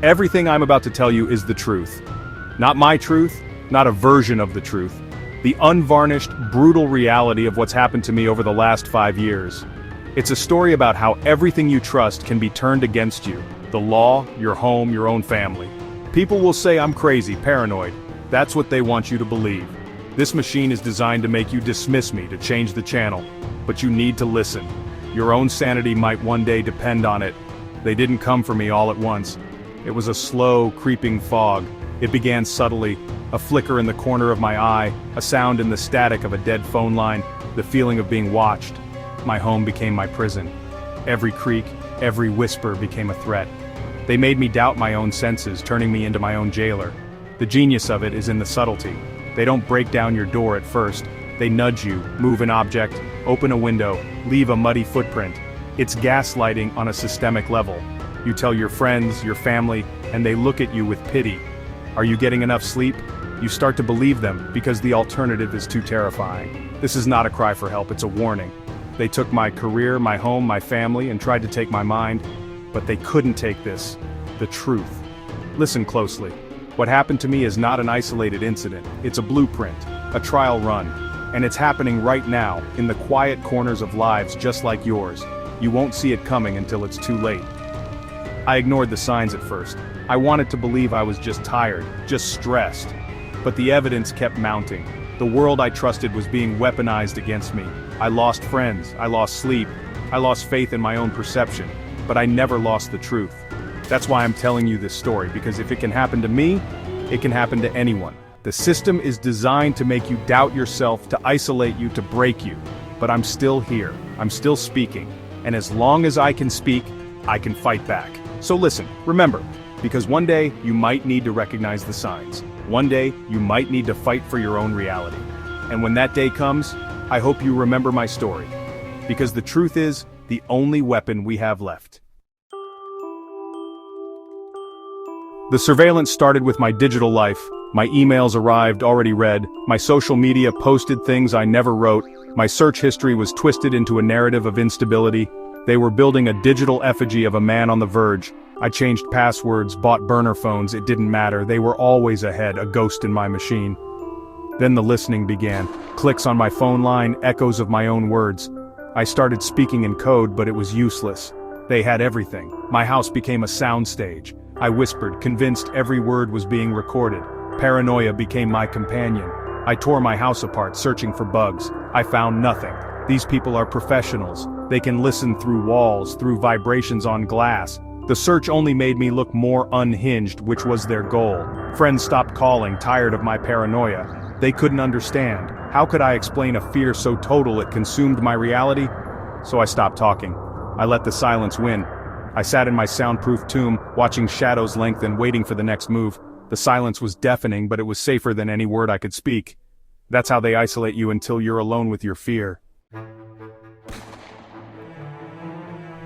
Everything I'm about to tell you is the truth. Not my truth, not a version of the truth. The unvarnished, brutal reality of what's happened to me over the last 5 years. It's a story about how everything you trust can be turned against you. The law, your home, your own family. People will say I'm crazy, paranoid. That's what they want you to believe. This machine is designed to make you dismiss me, to change the channel. But you need to listen. Your own sanity might one day depend on it. They didn't come for me all at once. It was a slow, creeping fog. It began subtly, a flicker in the corner of my eye, a sound in the static of a dead phone line, the feeling of being watched. My home became my prison. Every creak, every whisper became a threat. They made me doubt my own senses, turning me into my own jailer. The genius of it is in the subtlety. They don't break down your door at first. They nudge you, move an object, open a window, leave a muddy footprint. It's gaslighting on a systemic level. You tell your friends, your family, and they look at you with pity. Are you getting enough sleep? You start to believe them, because the alternative is too terrifying. This is not a cry for help, it's a warning. They took my career, my home, my family, and tried to take my mind, but they couldn't take this, the truth. Listen closely. What happened to me is not an isolated incident, it's a blueprint, a trial run. And it's happening right now, in the quiet corners of lives just like yours. You won't see it coming until it's too late. I ignored the signs at first. I wanted to believe I was just tired, just stressed. But the evidence kept mounting. The world I trusted was being weaponized against me. I lost friends, I lost sleep, I lost faith in my own perception, but I never lost the truth. That's why I'm telling you this story, because if it can happen to me, it can happen to anyone. The system is designed to make you doubt yourself, to isolate you, to break you. But I'm still here, I'm still speaking, and as long as I can speak, I can fight back. So listen, remember, because one day you might need to recognize the signs. One day you might need to fight for your own reality. And when that day comes, I hope you remember my story. Because the truth is the only weapon we have left. The surveillance started with my digital life. My emails arrived already read, my social media posted things I never wrote, my search history was twisted into a narrative of instability. They were building a digital effigy of a man on the verge. I changed passwords, bought burner phones, it didn't matter, they were always ahead, a ghost in my machine. Then the listening began, clicks on my phone line, echoes of my own words. I started speaking in code, but it was useless. They had everything. My house became a soundstage. I whispered, convinced every word was being recorded. Paranoia became my companion. I tore my house apart, searching for bugs. I found nothing. These people are professionals. They can listen through walls, through vibrations on glass. The search only made me look more unhinged, which was their goal. Friends stopped calling, tired of my paranoia. They couldn't understand. How could I explain a fear so total it consumed my reality? So I stopped talking. I let the silence win. I sat in my soundproof tomb, watching shadows lengthen, waiting for the next move. The silence was deafening, but it was safer than any word I could speak. That's how they isolate you until you're alone with your fear.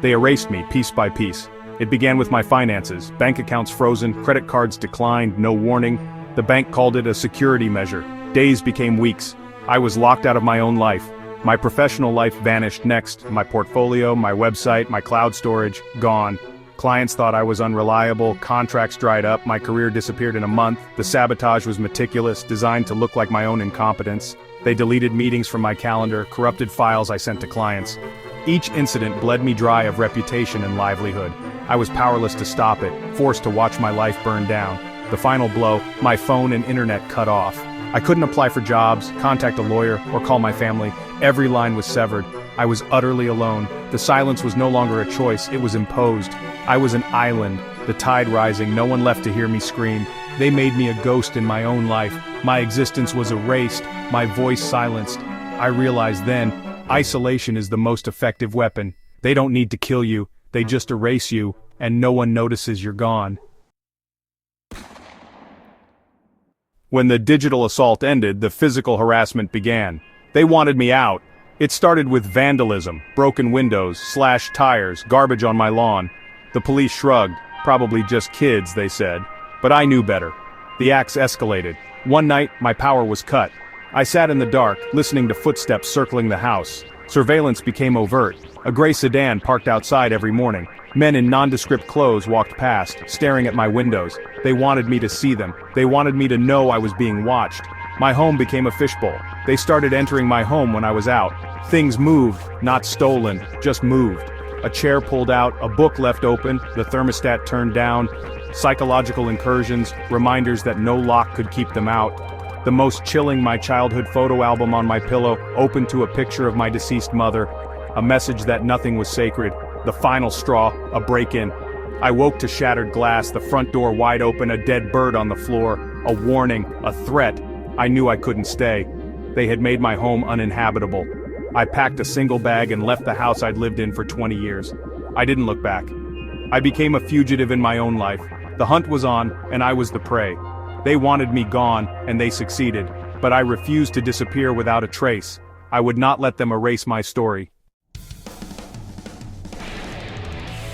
They erased me, piece by piece. It began with my finances, bank accounts frozen, credit cards declined, no warning. The bank called it a security measure. Days became weeks. I was locked out of my own life. My professional life vanished next. My portfolio, my website, my cloud storage, gone. Clients thought I was unreliable, contracts dried up, my career disappeared in a month. The sabotage was meticulous, designed to look like my own incompetence. They deleted meetings from my calendar, corrupted files I sent to clients. Each incident bled me dry of reputation and livelihood. I was powerless to stop it, forced to watch my life burn down. The final blow, my phone and internet cut off. I couldn't apply for jobs, contact a lawyer, or call my family. Every line was severed. I was utterly alone. The silence was no longer a choice, it was imposed. I was an island, the tide rising, no one left to hear me scream. They made me a ghost in my own life. My existence was erased, my voice silenced. I realized then, isolation is the most effective weapon. They don't need to kill you, they just erase you, and no one notices you're gone. When the digital assault ended, the physical harassment began. They wanted me out. It started with vandalism, broken windows, slashed tires, garbage on my lawn. The police shrugged, probably just kids, they said. But I knew better. The acts escalated. One night, my power was cut. I sat in the dark, listening to footsteps circling the house. Surveillance became overt. A gray sedan parked outside every morning. Men in nondescript clothes walked past, staring at my windows. They wanted me to see them. They wanted me to know I was being watched. My home became a fishbowl. They started entering my home when I was out. Things moved, not stolen, just moved. A chair pulled out, a book left open, the thermostat turned down. Psychological incursions, reminders that no lock could keep them out. The most chilling, my childhood photo album on my pillow, open to a picture of my deceased mother. A message that nothing was sacred. The final straw, a break-in. I woke to shattered glass, the front door wide open, a dead bird on the floor. A warning, a threat. I knew I couldn't stay. They had made my home uninhabitable. I packed a single bag and left the house I'd lived in for 20 years. I didn't look back. I became a fugitive in my own life. The hunt was on, and I was the prey. They wanted me gone, and they succeeded. But I refused to disappear without a trace. I would not let them erase my story.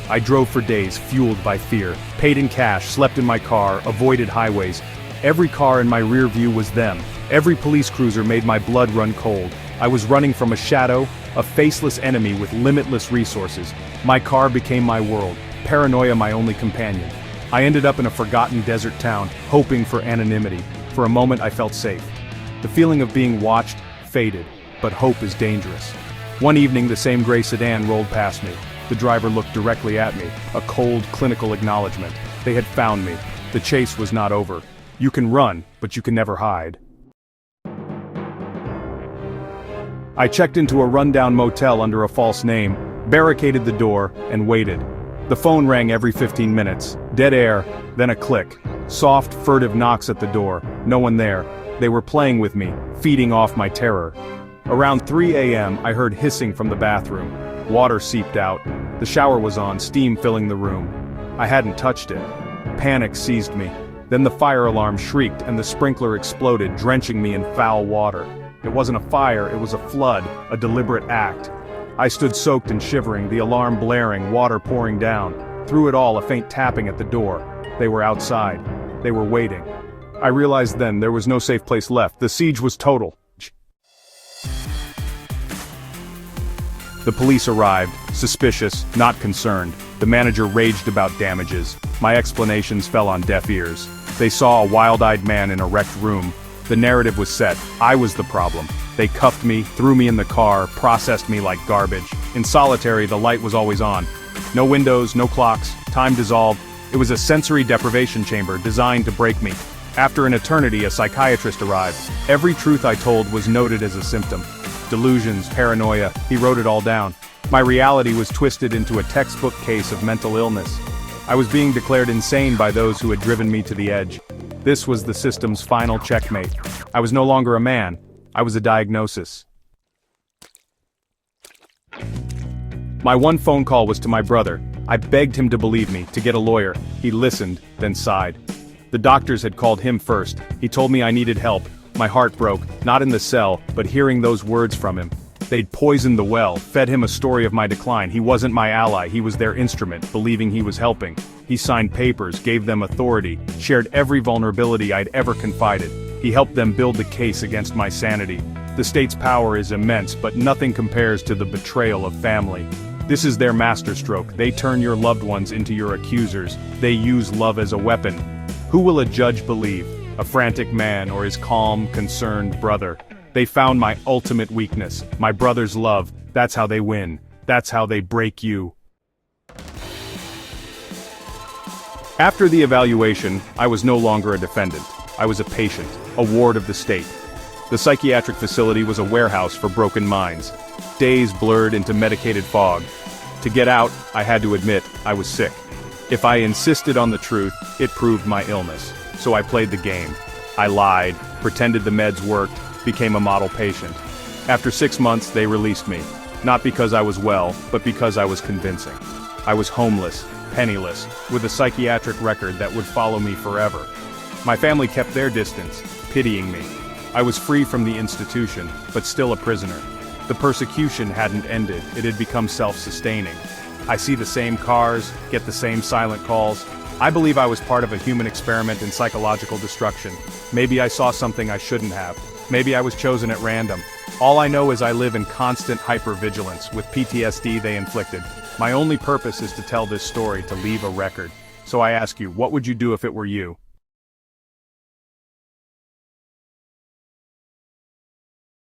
I drove for days, fueled by fear, paid in cash, slept in my car, avoided highways. Every car in my rear view was them. Every police cruiser made my blood run cold. I was running from a shadow, a faceless enemy with limitless resources. My car became my world, paranoia my only companion. I ended up in a forgotten desert town, hoping for anonymity. For a moment I felt safe. The feeling of being watched faded, but hope is dangerous. One evening the same gray sedan rolled past me. The driver looked directly at me, a cold, clinical acknowledgement. They had found me. The chase was not over. You can run, but you can never hide. I checked into a rundown motel under a false name, barricaded the door, and waited. The phone rang every 15 minutes. Dead air, then a click. Soft, furtive knocks at the door. No one there. They were playing with me, feeding off my terror. Around 3 a.m. I heard hissing from the bathroom. Water seeped out. The shower was on, steam filling the room. I hadn't touched it. Panic seized me. Then the fire alarm shrieked and the sprinkler exploded, drenching me in foul water. It wasn't a fire, it was a flood, a deliberate act. I stood soaked and shivering, the alarm blaring, water pouring down. Through it all, a faint tapping at the door. They were outside. They were waiting. I realized then there was no safe place left. The siege was total. The police arrived, suspicious, not concerned. The manager raged about damages. My explanations fell on deaf ears. They saw a wild-eyed man in a wrecked room. The narrative was set. I was the problem. They cuffed me, threw me in the car, processed me like garbage. In solitary, the light was always on. No windows, no clocks, time dissolved. It was a sensory deprivation chamber designed to break me. After an eternity, a psychiatrist arrived. Every truth I told was noted as a symptom. Delusions, paranoia, he wrote it all down. My reality was twisted into a textbook case of mental illness. I was being declared insane by those who had driven me to the edge. This was the system's final checkmate. I was no longer a man. I was a diagnosis. My one phone call was to my brother. I begged him to believe me, to get a lawyer. He listened, then sighed. The doctors had called him first. He told me I needed help. My heart broke, not in the cell, but hearing those words from him. They'd poisoned the well, fed him a story of my decline. He wasn't my ally, he was their instrument, believing he was helping. He signed papers, gave them authority, shared every vulnerability I'd ever confided. He helped them build the case against my sanity. The state's power is immense, but nothing compares to the betrayal of family. This is their masterstroke. They turn your loved ones into your accusers. They use love as a weapon. Who will a judge believe? A frantic man or his calm, concerned brother? They found my ultimate weakness, my brother's love. That's how they win. That's how they break you. After the evaluation, I was no longer a defendant. I was a patient, a ward of the state. The psychiatric facility was a warehouse for broken minds. Days blurred into medicated fog. To get out, I had to admit I was sick. If I insisted on the truth, it proved my illness. So I played the game. I lied, pretended the meds worked, became a model patient. After 6 months, they released me. Not because I was well, but because I was convincing. I was homeless, penniless, with a psychiatric record that would follow me forever. My family kept their distance, pitying me. I was free from the institution, but still a prisoner. The persecution hadn't ended, it had become self-sustaining. I see the same cars, get the same silent calls. I believe I was part of a human experiment in psychological destruction. Maybe I saw something I shouldn't have. Maybe I was chosen at random. All I know is I live in constant hypervigilance with PTSD they inflicted. My only purpose is to tell this story to leave a record. So I ask you, what would you do if it were you?